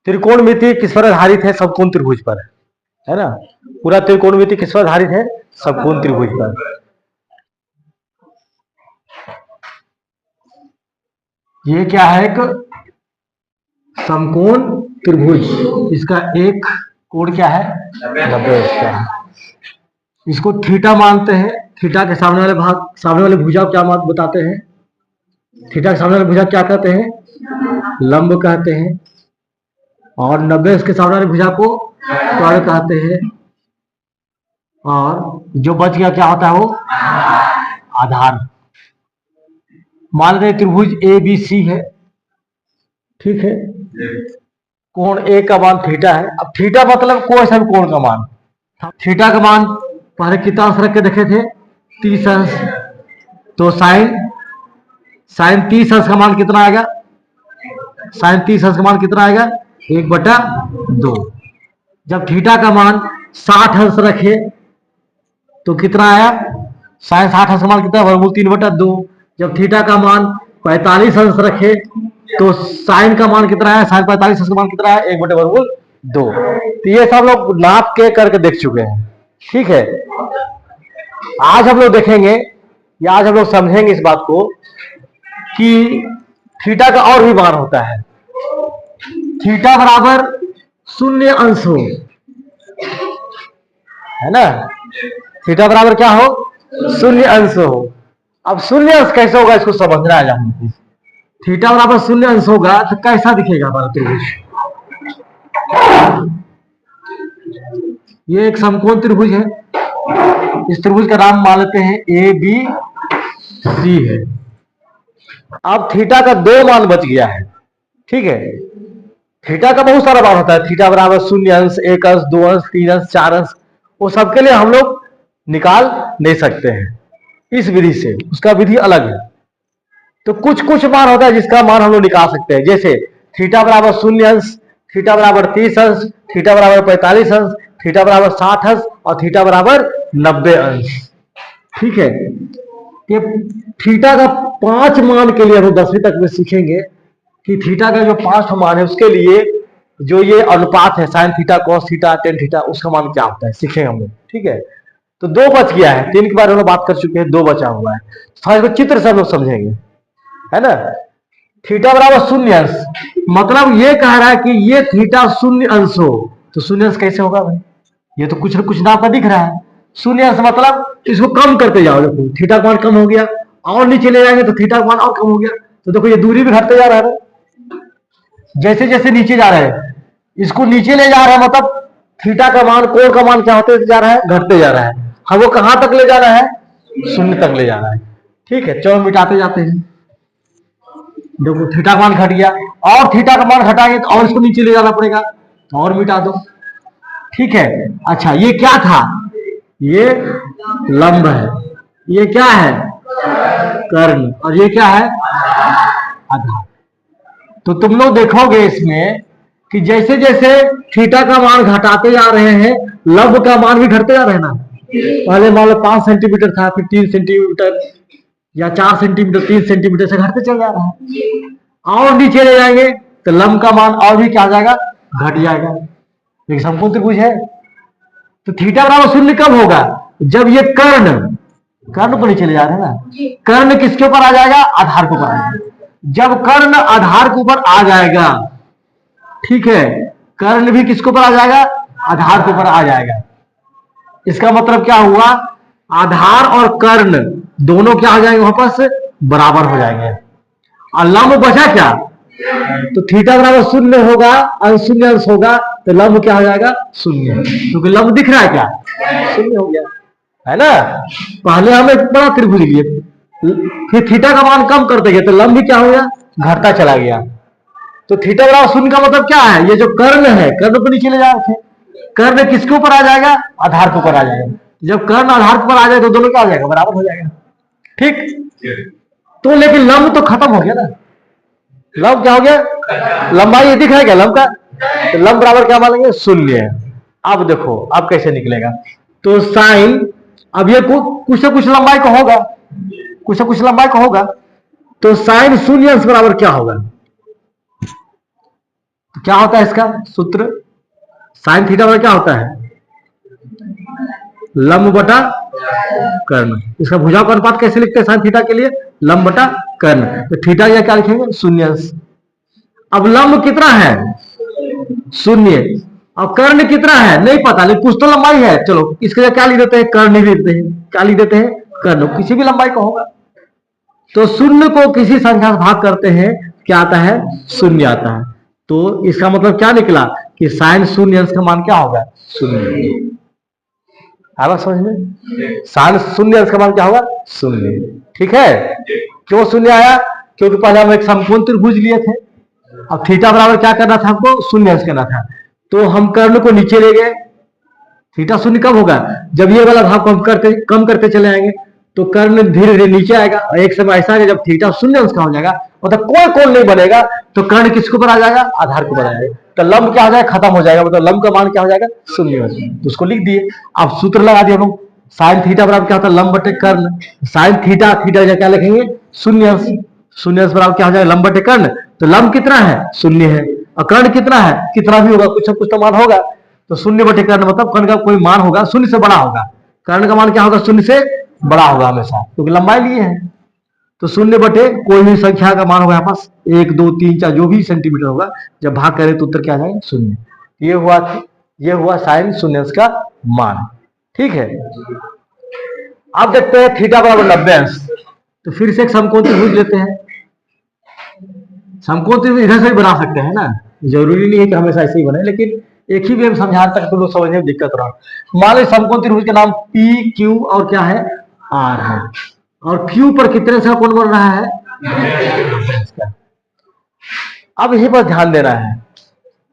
त्रिकोणमिति किस पर आधारित है? समकोण त्रिभुज पर, है ना। पूरा त्रिकोणमिति किस पर आधारित है? समकोण त्रिभुज पर। ये क्या है? एक समकोण त्रिभुज, इसका एक कोण क्या है? 90 का है। इसको थीटा मानते हैं। थीटा के सामने वाले भाग, सामने वाले भुजा क्या बताते हैं? थीटा के सामने वाले भुजा क्या कहते हैं? लंब कहते हैं। और 90 इसके सामने वाली भुजा को कर्ण कहते हैं। और जो बच गया क्या होता है? वो आधार। मान लेते हैं त्रिभुज ABC है, ठीक है। कोण A का मान थीटा है। अब थीटा मतलब कोई सा भी कोण का मान। थीटा का मान पहले कितना अंश रख के देखे थे? 30 अंश। तो साइन 30 अंश का मान कितना आएगा? साइन 30 अंश का मान कितना आएगा? 1/2। जब थीटा का मान 60 अंश रखे तो कितना आया? साइन 60 अंश का मान कितना? वर्गमूल 3/2। जब थीटा का मान 45 अंश रखे तो साइन का मान कितना है? साइन 45 अंश का मान कितना है? 1/2। तो ये सब लोग नाप के करके देख चुके हैं, ठीक है। आज हम लोग देखेंगे या आज हम लोग समझेंगे इस बात को कि थीटा का और भी मान होता है। थीटा बराबर 0 अंश हो, है ना। थीटा बराबर क्या हो? 0 अंश हो। अब 0 अंश कैसे होगा इसको समझना है हमको। थीटा बराबर 0 अंश होगा तो कैसा दिखेगा हमारा त्रिभुज? ये एक समकोण त्रिभुज है। इस त्रिभुज का नाम मान लेते हैं ABC है। अब थीटा का 2 मान बच गया है, ठीक है। थीटा का बहुत सारा मान होता है। थीटा बराबर 0 अंश, 1 अंश, 2 अंश, 3 अंश, 4 अंश। वो सबके लिए हम लोग निकाल नहीं सकते हैं इस विधि से, उसका विधि अलग है। तो कुछ कुछ मान होता है जिसका मान हम लोग निकाल सकते हैं। जैसे थीटा बराबर 0 अंश, थीटा बराबर 30 अंश, थीटा बराबर 45 अंश, थीटा बराबर 60 अंश और थीटा बराबर 90 अंश, ठीक है। ये थीटा का 5 मान के लिए हम 10वीं तक में सीखेंगे कि थीटा का जो 5 मान है उसके लिए जो ये अनुपात है sine theta, cos theta, tan theta, उसका मान क्या होता है सीखेंगे हम लोग, ठीक है। तो 2 बच गया है, 3 के बारे में बात कर चुके हैं, 2 बचा हुआ है। तो चित्र से हम लोग समझेंगे, है ना। थीटा बराबर 0 अंश, मतलब ये कह रहा है कि ये थीटा 0 अंश हो। तो 0 अंश कैसे होगा भाई? ये तो कुछ न कुछ नाम का दिख रहा है। 0 अंश मतलब इसको कम करते जाओ। देखो थीटा का मान कम हो गया, और नीचे ले जाएंगे तो थीटा का मान और कम हो गया। तो देखो ये दूरी भी घटते जा रहा है। जैसे जैसे नीचे जा रहे हैं, इसको नीचे ले जा रहा है, मतलब थीटा का मान, कोण का मान क्या होते जा रहा है? घटते जा रहा है। हम वो कहां तक ले जा रहा है? 0 तक ले जा रहा है, ठीक है। चलो मिटाते जाते हैं। देखो थीटा का मान घट गया, और थीटा का मान घटाएंगे तो और इसको नीचे ले जाना पड़ेगा, तो और मिटा दो, ठीक है। अच्छा ये क्या था? ये लंब है। ये क्या है? कर्ण। और ये क्या है? आधार। तो तुम लोग देखोगे इसमें कि जैसे जैसे थीटा का मान घटाते जा रहे हैं, लंब का मान भी घटते जा रहे हैं ना। पहले मान लो 5 सेंटीमीटर था, फिर 3 सेंटीमीटर या 4 सेंटीमीटर, 3 सेंटीमीटर से घटते चल जा रहा है। और नीचे ले जाएंगे तो लंब का मान और भी क्या आ जाएगा? घट जाएगा। एक समकोण त्रिभुज है। तो थीटा बराबर 0 कब होगा? जब ये कर्ण पर नीचे ले जा रहे हैं ना। कर्ण किसके ऊपर आ जाएगा? आधार के ऊपर आ जाएगा। जब कर्ण आधार के ऊपर आ जाएगा, ठीक है, कर्ण भी किसके ऊपर आ जाएगा? आधार के ऊपर आ जाएगा। इसका मतलब क्या हुआ? आधार और कर्ण दोनों क्या हो जाएंगे? वहां पर बराबर हो जाएंगे। और लंब बचा क्या? तो थीटा बराबर 0 होगा, 0 अंश होगा, तो लंब क्या हो जाएगा? 0, क्योंकि लंब दिख रहा है क्या? 0 हो गया, है ना। पहले हम एक बड़ा त्रिभुज लिए, फिर थीटा का मान कम करते गए तो लंब भी क्या हो गया? घटता चला गया। तो थीटा बराबर 0 का मतलब क्या है? ये जो कर्ण है, कर्ण पर नीचे ले जा रहे थे। कर्ण किसके ऊपर आ जाएगा? आधार के ऊपर आ जाएगा। जब कर्ण आधार के ऊपर आ जाए तो दोनों क्या हो जाएगा? बराबर हो जाएगा, ठीक। तो लेकिन लंब तो खत्म हो गया ना। लंब क्या हो गया? लंबाई ये दिख रहा है क्या लंब का? तो लंब बराबर क्या मानेंगे? 0। अब देखो अब कैसे निकलेगा। तो साइन, अब ये कुछ ना कुछ लंबाई का होगा, कुछ ना कुछ लंबाई का होगा। तो साइन 0 अंश बराबर क्या होगा? तो क्या होता है इसका सूत्र? साइन थीटा बराबर क्या होता है? लंब बटा कर्ण। इसका भुजाओं का अनुपात कैसे लिखते हैं साइन थीटा के लिए? लंब बटा कर्ण। तो थीटा या क्या लिखेंगे? शून्य। अब लंब कितना है? शून्य। अब कर्ण कितना है? नहीं पता, लेकिन कुछ तो लंबाई है। चलो इसके लिए क्या लिख देते हैं? कर्ण ही लिख देते हैं। क्या लिख देते हैं? कर्ण। किसी भी लंबाई का होगा। तो शून्य को किसी संख्या से भाग करते हैं, क्या आता है? शून्य आता है। तो इसका मतलब क्या निकला कि साइन शून्य अंश का मान क्या होगा? शून्य। आया समझ में? साइन शून्य अंश का मान क्या होगा? शून्य। ठीक है। क्यों शून्य आया? क्योंकि पहले हम एक समकोण त्रिभुज लिए थे। अब थीटा बराबर क्या करना था हमको? शून्य अंश करना था। तो हम कर्ण को नीचे ले गए। थीटा शून्य कब होगा? जब ये वाला भाग को हम कम करते चले आएंगे तो कर्ण धीरे धीरे नीचे आएगा और एक समय ऐसा आएगा जब थीटा शून्य अंश का हो जाएगा, मतलब कोई कोण नहीं बनेगा, तो कर्ण किसके ऊपर आ जाएगा? आधार के ऊपर आ जाएगा। तो लंब क्या हो जाएगा? खत्म हो जाएगा, मतलब लंब का मान क्या हो जाएगा? शून्य हो जाएगा। तो उसको लिख दिए। अब सूत्र लगा दिए हम लोग। साइन थीटा बराबर क्या होता है? लंब बटे कर्ण। साइन थीटा, थीटा क्या लिखेंगे? शून्य अंश। शून्य अंश बराबर क्या हो जाएगा? लंब बटे कर्ण। तो लंब कितना है? शून्य है। और कर्ण कितना है? कितना भी होगा, कुछ कुछ तो मान होगा। तो शून्य बटे कर्ण मतलब कर्ण का कोई मान होगा, शून्य से बड़ा होगा। कर्ण का मान क्या होगा? शून्य से बड़ा होगा हमेशा, क्योंकि लंबाई लिए है। तो शून्य बटे कोई भी संख्या का मान होगा यहाँ पास 1 2 3 4 जो भी सेंटीमीटर होगा, जब भाग करें तो उत्तर क्या आ जाएगा? शून्य। ये हुआ साइन शून्य अंश का मान। ठीक है। अब देखते हैं थीटा बराबर 90 अंश। तो फिर से एक समकोण त्रिभुज लेते हैं। समकोण त्रिभुज इधर से भी बना सकते हैं ना, जरूरी नहीं है कि हमेशा ऐसे ही बने, लेकिन एक ही भी हम समझाने तक तो लोग समझने में दिक्कत रहा। मान लो समकोण त्रिभुज का नाम पी क्यू और क्या है? आर है। और क्यू पर कितने से कोण बन रहा है? अब यही पर ध्यान देना है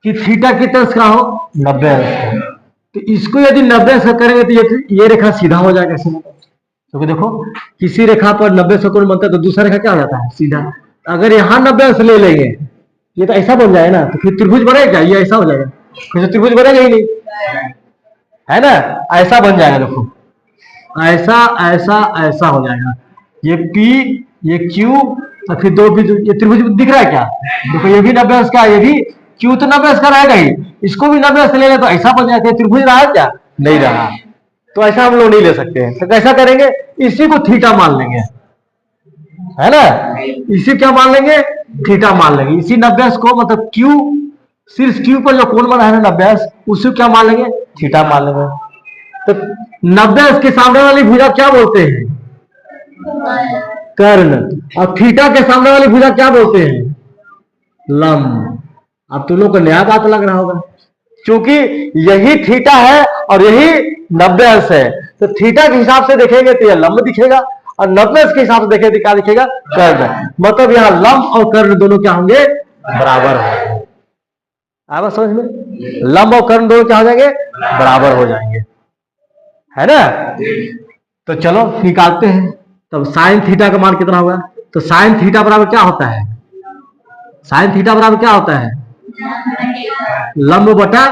कि थीटा कितने अंश का हो? 90 अंश का। तो इसको यदि 90 अंश का करेंगे तो ये रेखा सीधा हो जाएगा। क्योंकि देखो किसी रेखा पर 90 से कोण बनता है तो दूसरा रेखा क्या हो जाता है? सीधा। अगर यहाँ 90 अंश ले लेंगे, ये तो ऐसा बन जाएगा ना, तो फिर त्रिभुज बनेगा? ये ऐसा हो जाएगा, फिर त्रिभुज बनेगा ही नहीं, है ना? ऐसा बन जाएगा। देखो ऐसा ऐसा ऐसा हो जाएगा। ये P, ये Q और फिर दो बिंदु, ये त्रिभुज दिख रहा है क्या? देखो ये भी 90 अंश का, ये भी Q तो 90 अंश का रहेगा ही, इसको भी 90 अंश ले लें तो ऐसा बन जाएगा। त्रिभुज रहा है क्या? नहीं रहा। तो ऐसा हम लोग नहीं ले सकते हैं। तो कैसा करेंगे? इसी को थीटा मान लेंगे, है ना? इसी क्या मान लेंगे? थीटा मान लेंगे। इसी 90 अंश को, मतलब Q, सिर्फ Q पर जो कोण बना है ना 90 अंश, उसी क्या मान लेंगे? थीटा मान लेंगे। तो 90 अंश के सामने वाली भुजा क्या बोलते हैं? कर्ण। और थीटा के सामने वाली भुजा क्या बोलते हैं? लंब। अब तुम लोग को नया बात लग रहा होगा, क्योंकि यही थीटा है और यही 90 अंश है। तो थीटा के हिसाब से देखेंगे तो यह लंब दिखेगा, और 90 अंश के हिसाब से देखेंगे तो क्या दिखेगा? कर्ण। मतलब यहाँ लंब और कर्ण दोनों क्या होंगे? बराबर होंगे। आया समझ में? लंब और कर्ण दोनों क्या हो जाएंगे? बराबर हो जाएंगे, है ना? तो चलो निकालते हैं। तब साइन थीटा का मान कितना होगा? तो साइन थीटा बराबर क्या होता है? साइन थीटा बराबर क्या होता है? लंब बटा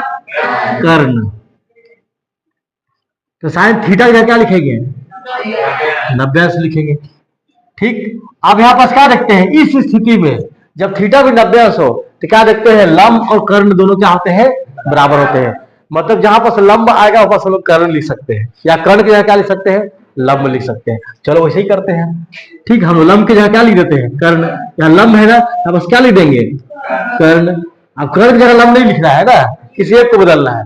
कर्ण। तो साइन थीटा का क्या लिखेंगे? 90 अंश लिखेंगे। ठीक। अब यहां पास क्या देखते हैं? इस स्थिति में जब थीटा भी 90 अंश हो तो क्या देखते हैं? लंब और कर्ण दोनों क्या होते हैं? बराबर होते हैं। मतलब जहां पास लंब आएगा वहां पास हम लोग कर्ण लिख सकते हैं, या कर्ण की जगह क्या लिख सकते हैं? लंब लिख सकते हैं। चलो वैसे ही करते हैं। ठीक, हम लंब की जगह क्या लिख देते हैं? कर्ण। यहाँ लंब है ना, अब बस क्या लिख देंगे? कर्ण। अब कर्ण की जगह लंब नहीं लिखना है ना, किसी एक को बदलना है।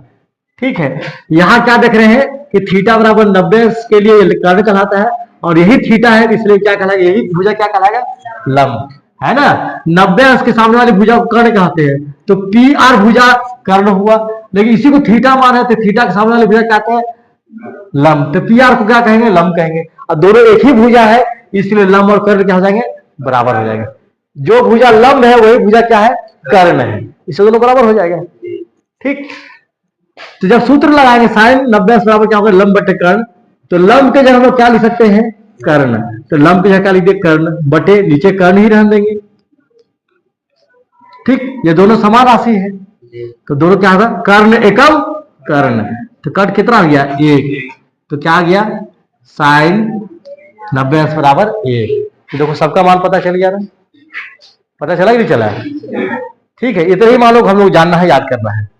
ठीक है। यहाँ क्या देख रहे हैं कि थीटा बराबर 90 अंश के लिए कर्ण कहलाता है, और यही थीटा है इसलिए क्या कहलाएगा? यही भुजा क्या कहलाएगा? लंब, है ना? 90 अंश के सामने वाली भुजा को कर्ण कहते हैं। तो पी आर भुजा कर्ण हुआ, लेकिन इसी को थीटा मान है तो थीटा के सामने वाली भुजा क्या कहते हैं? लंब। तो पी आर को क्या कहेंगे? लंब कहेंगे। और दोनों एक ही भुजा है, इसलिए लंब और कर्ण क्या हो जाएंगे? बराबर हो जाएंगे। जो भुजा लंब है वही भुजा क्या है? कर्ण है, इससे दोनों बराबर हो जाएगा। ठीक। तो जब सूत्र लगाएंगे साइन 90 अंश बराबर क्या होगा? लंब बटे कर्ण। तो लंब के जगह हम लोग क्या लिख सकते हैं? कर्ण। तो लंब की जगह क्या लिख दिए? कर्ण बटे नीचे कर्ण ही रहने देंगे। ठीक, ये दोनों समान राशि है तो दोनों क्या होगा? कर्ण एकम कर्ण। तो कर्ण कितना आ गया? 1। तो क्या आ गया? साइन 90 अंश बराबर 1। तो देखो सबका मान पता चल गया ना? पता चला कि नहीं चला? ठीक है, इतना ही मान लो हम लोग जानना है, याद करना है।